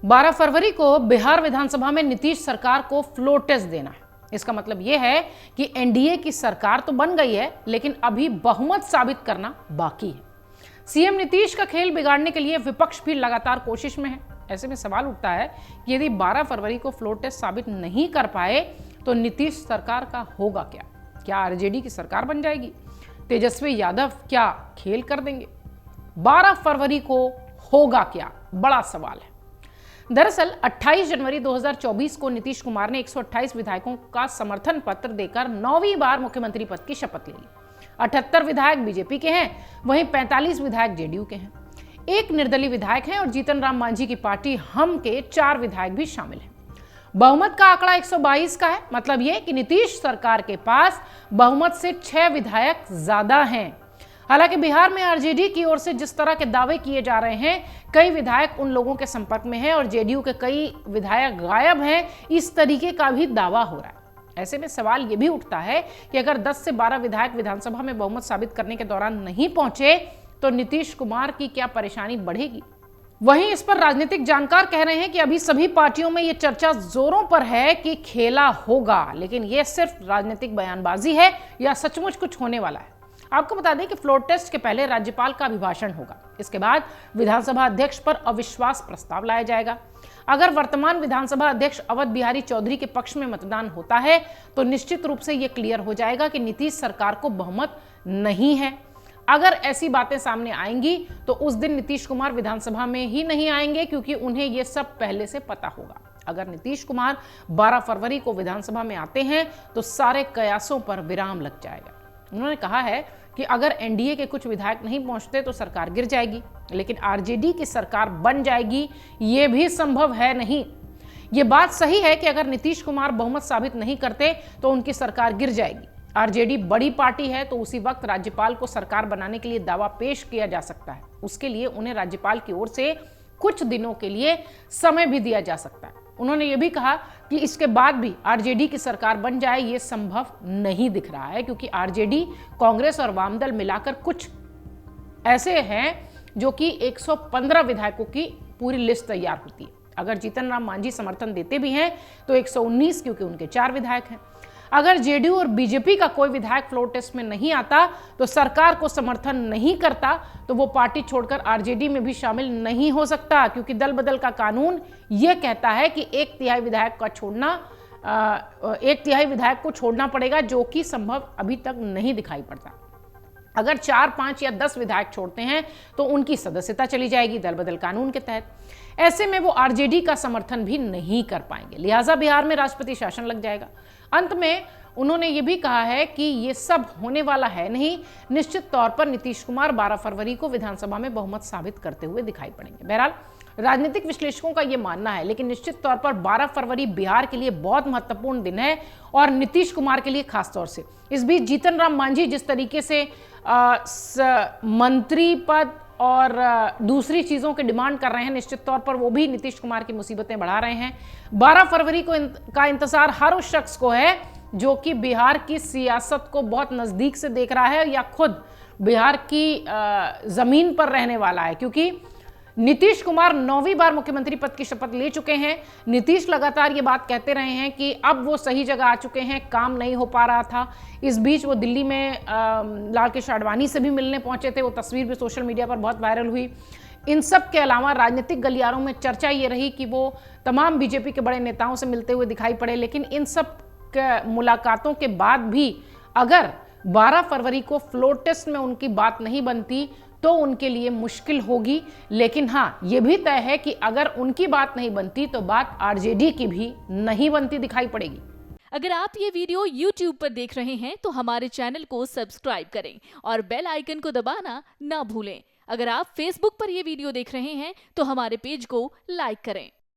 12 फरवरी को बिहार विधानसभा में नीतीश सरकार को फ्लोर टेस्ट देना है। इसका मतलब यह है कि एनडीए की सरकार तो बन गई है, लेकिन अभी बहुमत साबित करना बाकी है। सीएम नीतीश का खेल बिगाड़ने के लिए विपक्ष भी लगातार कोशिश में है। ऐसे में सवाल उठता है कि यदि 12 फरवरी को फ्लोर टेस्ट साबित नहीं कर पाए तो नीतीश सरकार का होगा क्या? क्या आरजेडी की सरकार बन जाएगी? तेजस्वी यादव क्या खेल कर देंगे? 12 फरवरी को होगा क्या? बड़ा सवाल है। दरअसल 28 जनवरी 2024 को नीतीश कुमार ने 128 विधायकों का समर्थन पत्र देकर 9वीं बार मुख्यमंत्री पद की शपथ ले ली। 78 विधायक बीजेपी के हैं, वहीं 45 विधायक जेडीयू के हैं, एक निर्दलीय विधायक हैं और जीतन राम मांझी की पार्टी हम के 4 विधायक भी शामिल हैं। बहुमत का आंकड़ा 122 का है, मतलब यह कि नीतीश सरकार के पास बहुमत से 6 विधायक ज्यादा हैं। हालांकि बिहार में आरजेडी की ओर से जिस तरह के दावे किए जा रहे हैं, कई विधायक उन लोगों के संपर्क में हैं और जेडीयू के कई विधायक गायब हैं, इस तरीके का भी दावा हो रहा है। ऐसे में सवाल यह भी उठता है कि अगर 10 से 12 विधायक विधानसभा में बहुमत साबित करने के दौरान नहीं पहुंचे तो नीतीश कुमार की क्या परेशानी बढ़ेगी? वहीं इस पर राजनीतिक जानकार कह रहे हैं कि अभी सभी पार्टियों में यह चर्चा जोरों पर है कि खेला होगा, लेकिन यह सिर्फ राजनीतिक बयानबाजी है या सचमुच कुछ होने वाला है। आपको बता दें कि फ्लोर टेस्ट के पहले राज्यपाल का अभिभाषण होगा। इसके बाद विधानसभा अध्यक्ष पर अविश्वास प्रस्ताव लाया जाएगा। अगर वर्तमान विधानसभा अध्यक्ष अवध बिहारी चौधरी के पक्ष में मतदान होता है तो निश्चित रूप से यह क्लियर हो जाएगा कि नीतीश सरकार को बहुमत नहीं है। अगर ऐसी बातें सामने आएंगी तो उस दिन नीतीश कुमार विधानसभा में ही नहीं आएंगे, क्योंकि उन्हें यह सब पहले से पता होगा। अगर नीतीश कुमार 12 फरवरी को विधानसभा में आते हैं तो सारे कयासों पर विराम लग जाएगा। उन्होंने कहा है कि अगर एनडीए के कुछ विधायक नहीं पहुंचते तो सरकार गिर जाएगी, लेकिन आरजेडी की सरकार बन जाएगी, ये भी संभव है नहीं। ये बात सही है कि अगर नीतीश कुमार बहुमत साबित नहीं करते तो उनकी सरकार गिर जाएगी। आरजेडी बड़ी पार्टी है तो उसी वक्त राज्यपाल को सरकार बनाने के लिए दावा पेश किया जा सकता है। उसके लिए उन्हें राज्यपाल की ओर से कुछ दिनों के लिए समय भी दिया जा सकता है। उन्होंने ये भी कहा कि इसके बाद भी आरजेडी की सरकार बन जाए ये संभव नहीं दिख रहा है, क्योंकि आरजेडी, कांग्रेस और वामदल मिलाकर कुछ ऐसे हैं जो कि 115 विधायकों की पूरी लिस्ट तैयार होती है। अगर जीतन राम मांझी समर्थन देते भी हैं तो 119, क्योंकि उनके 4 विधायक हैं। अगर जेडीयू और बीजेपी का कोई विधायक फ्लोर टेस्ट में नहीं आता तो सरकार को समर्थन नहीं करता तो वो पार्टी छोड़कर आरजेडी में भी शामिल नहीं हो सकता, क्योंकि दल बदल का कानून ये कहता है कि 1/3 विधायक को छोड़ना पड़ेगा, जो कि संभव अभी तक नहीं दिखाई पड़ता। अगर 4, 5 या 10 विधायक छोड़ते हैं तो उनकी सदस्यता चली जाएगी दल बदल कानून के तहत। ऐसे में वो आरजेडी का समर्थन भी नहीं कर पाएंगे, लिहाजा बिहार में राष्ट्रपति शासन लग जाएगा। अंत में उन्होंने ये भी कहा है कि ये सब होने वाला है नहीं। निश्चित तौर पर नीतीश कुमार 12 फरवरी को विधानसभा में बहुमत साबित करते हुए दिखाई पड़ेंगे। बहरहाल राजनीतिक विश्लेषकों का ये मानना है, लेकिन निश्चित तौर पर 12 फरवरी बिहार के लिए बहुत महत्वपूर्ण दिन है और नीतीश कुमार के लिए खास तौर से। इस बीच जीतन राम मांझी जिस तरीके से मंत्री पद और दूसरी चीजों की डिमांड कर रहे हैं, निश्चित तौर पर वो भी नीतीश कुमार की मुसीबतें बढ़ा रहे हैं। 12 फरवरी का इंतजार हर उस शख्स को है जो कि बिहार की सियासत को बहुत नजदीक से देख रहा है या खुद बिहार की जमीन पर रहने वाला है, क्योंकि नीतीश कुमार 9वीं बार मुख्यमंत्री पद की शपथ ले चुके हैं। नीतीश लगातार ये बात कहते रहे हैं कि अब वो सही जगह आ चुके हैं, काम नहीं हो पा रहा था। इस बीच वो दिल्ली में लाल कृष्ण आडवाणी से भी मिलने पहुंचे थे, वो तस्वीर भी सोशल मीडिया पर बहुत वायरल हुई। इन सब के अलावा राजनीतिक गलियारों में चर्चा ये रही कि वो तमाम बीजेपी के बड़े नेताओं से मिलते हुए दिखाई पड़े, लेकिन इन सब मुलाकातों के बाद भी अगर 12 फरवरी को फ्लोर टेस्ट में उनकी बात नहीं बनती तो उनके लिए मुश्किल होगी। लेकिन हाँ, ये भी तय है कि अगर उनकी बात नहीं बनती तो बात आरजेडी की भी नहीं बनती दिखाई पड़ेगी। अगर आप ये वीडियो YouTube पर देख रहे हैं तो हमारे चैनल को सब्सक्राइब करें और बेल आइकन को दबाना ना भूलें। अगर आप Facebook पर ये वीडियो देख रहे हैं तो हमारे पेज को लाइक करें।